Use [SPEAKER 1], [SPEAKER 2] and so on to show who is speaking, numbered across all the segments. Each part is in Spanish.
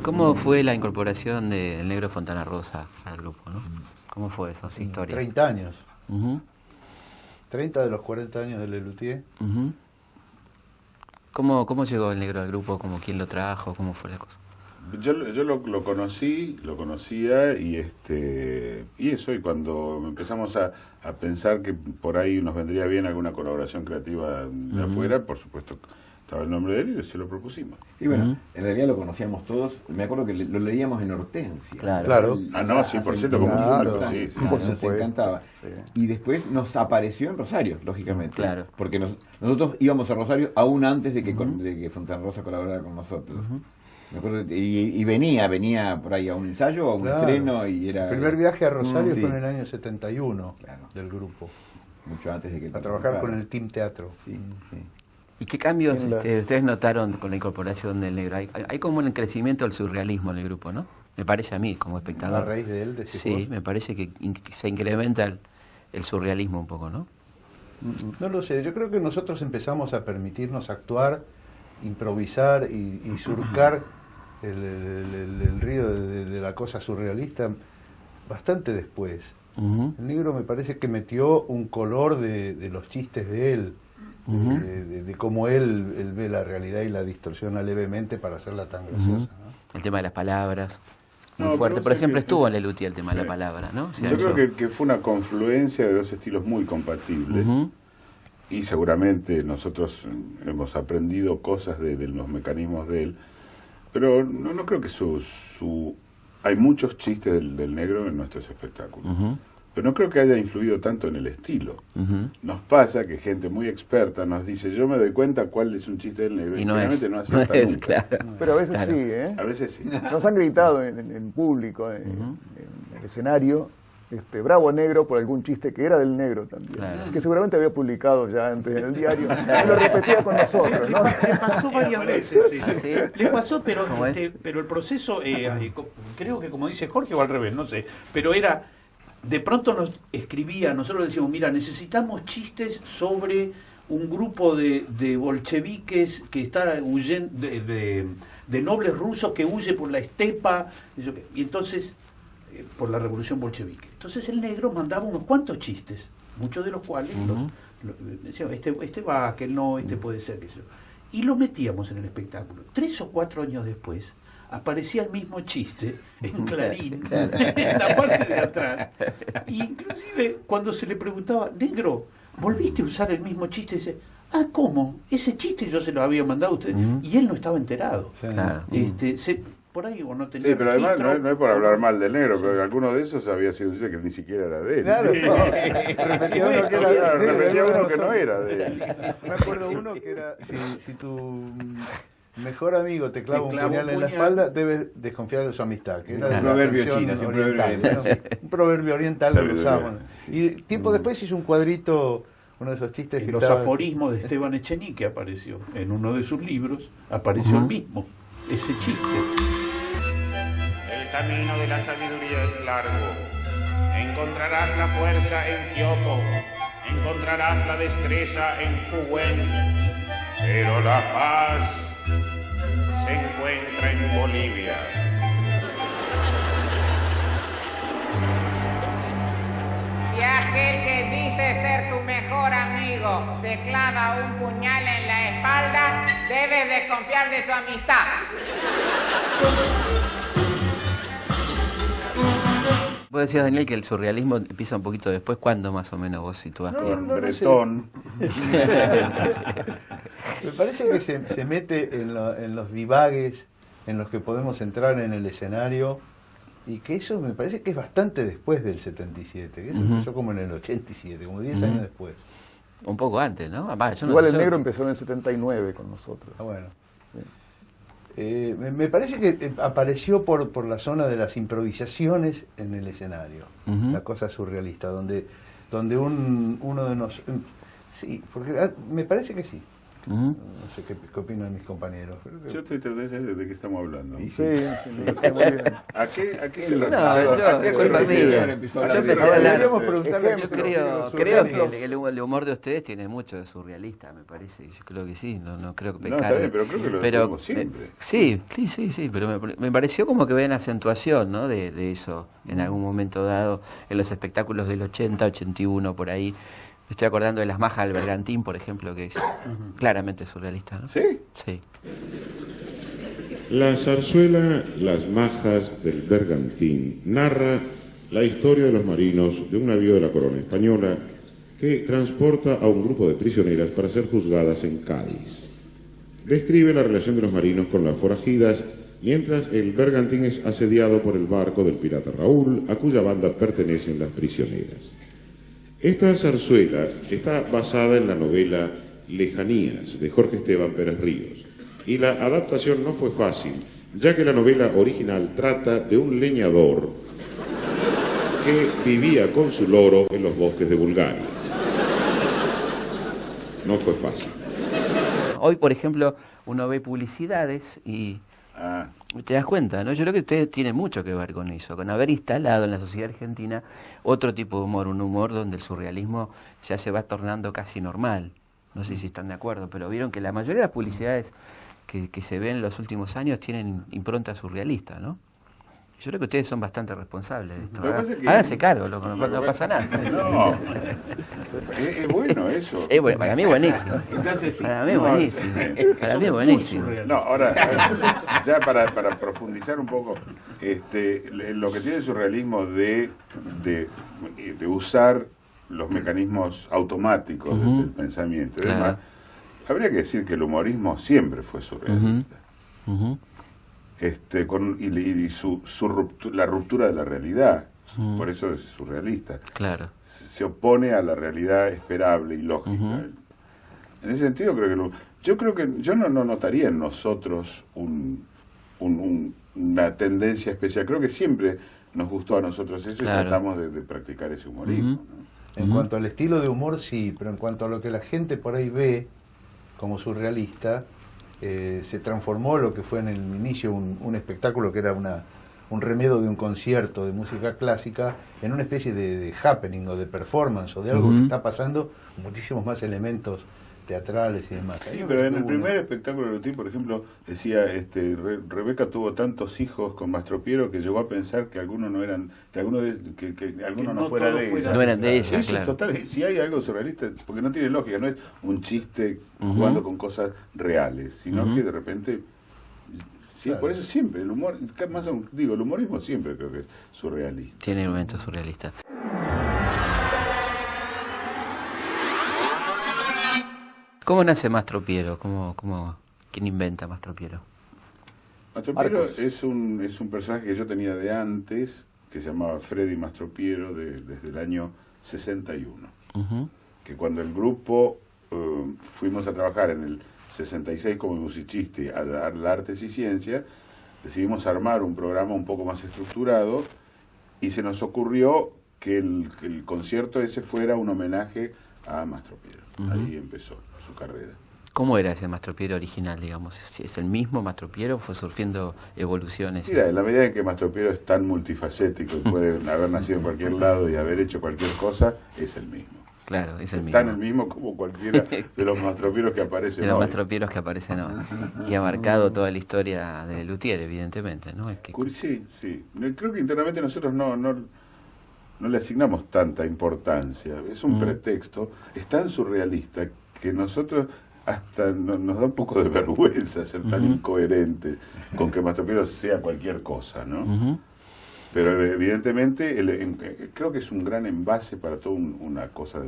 [SPEAKER 1] ¿Cómo fue la incorporación del Negro Fontana Rosa al grupo, no? ¿Cómo fue esa historia?
[SPEAKER 2] 30 años.
[SPEAKER 1] Uh-huh.
[SPEAKER 2] 30 de los 40 años de Lelutier.
[SPEAKER 1] Uh-huh. ¿Cómo llegó el Negro al grupo? ¿Quién lo trajo? ¿Cómo fue la cosa?
[SPEAKER 3] Yo lo conocía y eso, y cuando empezamos a pensar que por ahí nos vendría bien alguna colaboración creativa de afuera, por supuesto estaba el nombre de él y se lo propusimos.
[SPEAKER 4] Sí, bueno, en realidad lo conocíamos todos. Me acuerdo que lo leíamos en Hortensia.
[SPEAKER 2] Claro.
[SPEAKER 3] Ah, no, 100% como
[SPEAKER 2] claro,
[SPEAKER 3] sí,
[SPEAKER 2] por
[SPEAKER 4] Nos
[SPEAKER 2] supuesto.
[SPEAKER 4] encantaba.
[SPEAKER 2] Sí.
[SPEAKER 4] Y después nos apareció en Rosario, lógicamente.
[SPEAKER 1] Claro.
[SPEAKER 4] Porque nosotros íbamos a Rosario aún antes de que Fontana Rosa colaborara con nosotros. Me acuerdo, y venía por ahí a un ensayo, a un estreno, y era...
[SPEAKER 2] El primer viaje a Rosario
[SPEAKER 4] sí.
[SPEAKER 2] fue en el año 71
[SPEAKER 4] Claro.
[SPEAKER 2] del grupo,
[SPEAKER 4] Mucho antes de que...
[SPEAKER 2] a trabajar con el Team Teatro.
[SPEAKER 4] Sí, sí.
[SPEAKER 1] ¿Y qué cambios
[SPEAKER 2] En las-
[SPEAKER 1] ustedes notaron con la incorporación del Negro? Hay como un crecimiento del surrealismo en el grupo, ¿no? Me parece a mí, como espectador.
[SPEAKER 2] A raíz de él, decís
[SPEAKER 1] Sí,
[SPEAKER 2] vos.
[SPEAKER 1] me parece que se incrementa el surrealismo un poco, ¿no?
[SPEAKER 2] No lo sé, yo creo que nosotros empezamos a permitirnos actuar, improvisar y surcar el río de la cosa surrealista bastante después.
[SPEAKER 1] Uh-huh.
[SPEAKER 2] El Negro me parece que metió un color de los chistes de él,
[SPEAKER 1] Ujú.
[SPEAKER 2] de cómo él ve la realidad y la distorsiona levemente para hacerla tan graciosa, ¿no?
[SPEAKER 1] El tema de las palabras, muy
[SPEAKER 3] No,
[SPEAKER 1] fuerte.
[SPEAKER 3] pero
[SPEAKER 1] Pero
[SPEAKER 3] vos
[SPEAKER 1] siempre
[SPEAKER 3] sabés que
[SPEAKER 1] estuvo
[SPEAKER 3] es-
[SPEAKER 1] en Lelutier el tema de la
[SPEAKER 3] sí.
[SPEAKER 1] palabra, ¿no? Se ha
[SPEAKER 3] Yo
[SPEAKER 1] hecho-
[SPEAKER 3] creo que fue una confluencia de dos estilos muy compatibles.
[SPEAKER 1] Ujú.
[SPEAKER 3] Y seguramente nosotros hemos aprendido cosas de los mecanismos de él, pero no creo que hay muchos chistes del Negro en nuestros espectáculos,
[SPEAKER 1] Ujú.
[SPEAKER 3] pero no creo que haya influido tanto en el estilo.
[SPEAKER 1] Ujú.
[SPEAKER 3] Nos pasa que gente muy experta nos dice, yo me doy cuenta cuál es un chiste del Negro,
[SPEAKER 1] Y no es,
[SPEAKER 3] generalmente no
[SPEAKER 1] no
[SPEAKER 3] acierta
[SPEAKER 1] es,
[SPEAKER 3] nunca.
[SPEAKER 1] claro.
[SPEAKER 5] Pero a veces
[SPEAKER 1] Claro.
[SPEAKER 5] sí, ¿eh?
[SPEAKER 3] A veces sí.
[SPEAKER 5] Nos han gritado en público, en el escenario, bravo Negro, por algún chiste que era del Negro también,
[SPEAKER 1] Claro.
[SPEAKER 5] que seguramente había publicado ya antes en el diario, y lo repetía con nosotros, ¿no?
[SPEAKER 6] Le pasó varias veces, sí.
[SPEAKER 1] ¿Ah, sí?
[SPEAKER 6] Le pasó, pero
[SPEAKER 1] ¿Cómo es?
[SPEAKER 6] pero el proceso, creo que como dice Jorge o al revés, no sé, pero era, de pronto nos escribía, nosotros le decíamos, mira, necesitamos chistes sobre un grupo de bolcheviques que está huyendo, de nobles rusos que huye por la estepa, y entonces, por la revolución bolchevique. Entonces el Negro mandaba unos cuantos chistes, muchos de los cuales decía, este va, aquel no, este puede ser, qué sé yo. Y lo metíamos en el espectáculo. 3 o 4 años después aparecía el mismo chiste en Clarín, en la parte de atrás. Y inclusive cuando se le preguntaba, Negro, ¿volviste a usar el mismo chiste? Dice, ah, ¿cómo? Ese chiste yo se lo había mandado a usted. Y él no estaba enterado.
[SPEAKER 2] Sí.
[SPEAKER 1] Claro.
[SPEAKER 6] Por ahí o no tenía
[SPEAKER 3] Sí, pero además
[SPEAKER 6] registro.
[SPEAKER 3] no es por hablar mal del Negro, pero alguno de esos había sido un chiste que ni siquiera era de él.
[SPEAKER 5] Claro, repetía uno que era,
[SPEAKER 3] Claro,
[SPEAKER 5] sí,
[SPEAKER 3] repetía
[SPEAKER 5] de
[SPEAKER 3] uno que no
[SPEAKER 5] nosotros.
[SPEAKER 3] era de él.
[SPEAKER 2] Me acuerdo uno que era, si tu mejor amigo te clava
[SPEAKER 6] Te
[SPEAKER 2] un
[SPEAKER 6] clava
[SPEAKER 2] puñal
[SPEAKER 6] un
[SPEAKER 2] en la
[SPEAKER 6] puñal.
[SPEAKER 2] espalda, debes desconfiar de su amistad, que era de
[SPEAKER 4] Un
[SPEAKER 2] la
[SPEAKER 4] proverbio
[SPEAKER 2] versión
[SPEAKER 4] chino, sí, un proverbio
[SPEAKER 2] oriental,
[SPEAKER 4] oriental.
[SPEAKER 2] ¿no? Un proverbio oriental que lo
[SPEAKER 3] Sabiduría.
[SPEAKER 2] usaban. Y tiempo después hizo un cuadrito, uno de esos chistes que
[SPEAKER 6] Los
[SPEAKER 2] estaba-
[SPEAKER 6] aforismos de Esteban Echenique apareció en uno de sus libros, apareció el mismo, ese chiste.
[SPEAKER 7] El camino de la sabiduría es largo. Encontrarás la fuerza en Kioto, encontrarás la destreza en Huwen, pero la paz se encuentra en Bolivia.
[SPEAKER 8] Si aquel que dice ser tu mejor amigo te clava un puñal en la espalda, debes desconfiar de su amistad.
[SPEAKER 1] Vos decías, Daniel, que el surrealismo empieza un poquito después. ¿Cuándo más o menos vos situás?
[SPEAKER 2] No,
[SPEAKER 1] que-
[SPEAKER 2] no, no sé.
[SPEAKER 3] Bretón.
[SPEAKER 2] Me parece que se mete en los divagues en los que podemos entrar en el escenario y que eso me parece que es bastante después del 77, que eso empezó como en el 87, como 10 años después.
[SPEAKER 1] Un poco antes, ¿no? Ah, yo no
[SPEAKER 5] Igual
[SPEAKER 1] sé,
[SPEAKER 5] el
[SPEAKER 1] yo-
[SPEAKER 5] Negro empezó en el 79 con nosotros.
[SPEAKER 2] Ah, bueno. Me parece que apareció por la zona de las improvisaciones en el escenario,
[SPEAKER 1] Ujú.
[SPEAKER 2] la cosa surrealista, donde uno de nosotros... Sí, porque me parece que sí. No sé qué opinan mis compañeros.
[SPEAKER 3] Yo estoy tratando de saber de qué estamos hablando.
[SPEAKER 5] Sí, no sé muy bien.
[SPEAKER 3] ¿A qué se
[SPEAKER 1] No,
[SPEAKER 3] refiere?
[SPEAKER 1] yo, disculpa mía. Yo empecé a hablar.
[SPEAKER 2] Deberíamos preguntarle
[SPEAKER 1] Yo creo que el humor de ustedes tiene mucho de surrealista, me parece. Yo creo que sí, no creo que
[SPEAKER 3] No,
[SPEAKER 1] pecar.
[SPEAKER 3] está bien, pero creo que lo tenemos siempre.
[SPEAKER 1] Sí, pero me pareció como que ven acentuación, ¿no? De eso en algún momento dado, en los espectáculos del 80, 81, por ahí. Me estoy acordando de Las Majas del Bergantín, por ejemplo, que es claramente surrealista, ¿no?
[SPEAKER 3] ¿Sí?
[SPEAKER 1] Sí.
[SPEAKER 9] La zarzuela Las Majas del Bergantín narra la historia de los marinos de un navío de la corona española que transporta a un grupo de prisioneras para ser juzgadas en Cádiz. Describe la relación de los marinos con las forajidas mientras el bergantín es asediado por el barco del pirata Raúl, a cuya banda pertenecen las prisioneras. Esta zarzuela está basada en la novela Lejanías, de Jorge Esteban Pérez Ríos, y la adaptación no fue fácil, ya que la novela original trata de un leñador que vivía con su loro en los bosques de Bulgaria. No fue fácil.
[SPEAKER 1] Hoy, por ejemplo, uno ve publicidades y te das cuenta, ¿no? Yo creo que usted tiene mucho que ver con eso, con haber instalado en la sociedad argentina otro tipo de humor, un humor donde el surrealismo ya se va tornando casi normal. No sé si están de acuerdo, pero vieron que la mayoría de las publicidades que se ven en los últimos años tienen impronta surrealista, ¿no? Yo creo que ustedes son bastante responsables de esto. Háganse cargo, no pasa nada.
[SPEAKER 3] No, es bueno eso.
[SPEAKER 1] Sí, bueno, para mí es buenísimo.
[SPEAKER 6] Entonces,
[SPEAKER 1] Para mí es buenísimo. Para mí es buenísimo.
[SPEAKER 3] No, ahora, ya para profundizar un poco, lo que tiene el surrealismo de usar los mecanismos automáticos del pensamiento y demás, habría que decir que el humorismo siempre fue surrealista. La ruptura de la realidad, por eso es surrealista.
[SPEAKER 1] Claro.
[SPEAKER 3] Se opone a la realidad esperable y lógica. En ese sentido yo creo que yo no notaría en nosotros una tendencia especial. Creo que siempre nos gustó a nosotros eso y tratamos de practicar ese humorismo, ¿no?
[SPEAKER 2] En cuanto al estilo de humor, sí, pero en cuanto a lo que la gente por ahí ve como surrealista, se transformó lo que fue en el inicio un espectáculo que era un remedo de un concierto de música clásica en una especie de happening o de performance o de algo que está pasando, muchísimos más elementos teatrales y demás.
[SPEAKER 3] Sí, pero en el primer espectáculo de Lutín, por ejemplo, decía, Rebeca tuvo tantos hijos con Mastropiero que llegó a pensar que algunos no eran, que algunos no fuera de ella.
[SPEAKER 1] No eran de ella,
[SPEAKER 3] Eso
[SPEAKER 1] claro.
[SPEAKER 3] es total, si hay algo surrealista, porque no tiene lógica, no es un chiste jugando con cosas reales, sino que de repente, sí, por eso siempre, el humor, más aún, digo, el humorismo siempre creo que es surrealista.
[SPEAKER 1] Tiene elementos surrealistas. ¿Cómo nace Mastropiero? ¿Quién inventa Mastropiero?
[SPEAKER 3] Mastropiero es un personaje que yo tenía de antes, que se llamaba Freddy Mastropiero, desde el año 61. Que cuando el grupo fuimos a trabajar en el 66 como musicista al Artes y Ciencias, decidimos armar un programa un poco más estructurado y se nos ocurrió que el concierto ese fuera un homenaje a Mastropiero. Ahí empezó su carrera.
[SPEAKER 1] ¿Cómo era ese Mastropiero original, digamos? ¿Es el mismo Mastropiero o fue sufriendo evoluciones?
[SPEAKER 3] Mira, en la medida en que Mastropiero es tan multifacético y puede haber nacido en cualquier lado y haber hecho cualquier cosa, es el mismo.
[SPEAKER 1] Claro, es el mismo.
[SPEAKER 3] Tan el mismo como cualquiera de los Mastropieros que aparecen hoy.
[SPEAKER 1] De los Mastropieros que aparecen hoy. Y ha marcado toda la historia de Luthier, evidentemente, ¿no?
[SPEAKER 3] Sí. Creo que internamente nosotros no le asignamos tanta importancia. Es un pretexto. Es tan surrealista que nosotros hasta nos da un poco de vergüenza ser tan incoherente con que Mastropiero sea cualquier cosa, ¿no? Pero evidentemente creo que es un gran envase para toda una cosa,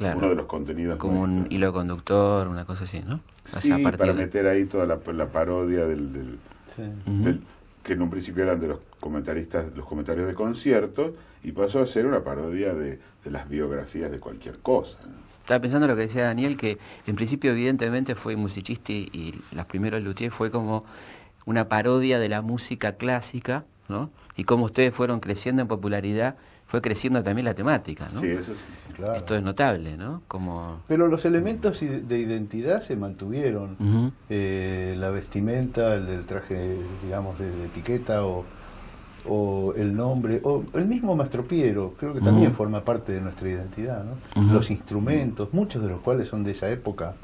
[SPEAKER 3] uno de los contenidos.
[SPEAKER 1] Como un hilo conductor, una cosa así, ¿no?
[SPEAKER 3] Sí, para meter ahí toda la parodia que en un principio eran de los comentarios de conciertos, y pasó a ser una parodia de las biografías de cualquier cosa, ¿no?
[SPEAKER 1] Estaba pensando lo que decía Daniel, que en principio evidentemente fue musicisti y los primeros Luthier fue como una parodia de la música clásica, ¿no? Y cómo ustedes fueron creciendo en popularidad, fue creciendo también la temática, ¿no?
[SPEAKER 3] Sí, eso sí.
[SPEAKER 2] Claro.
[SPEAKER 1] Esto es notable, ¿no? Como...
[SPEAKER 2] Pero los elementos de identidad se mantuvieron. La vestimenta, el traje, digamos, de etiqueta o el nombre, o el mismo Mastropiero, creo que también forma parte de nuestra identidad, ¿no? Los instrumentos, muchos de los cuales son de esa época,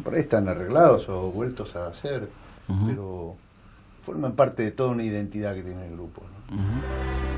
[SPEAKER 2] por ahí están arreglados o vueltos a hacer, pero forman parte de toda una identidad que tiene el grupo, ¿no?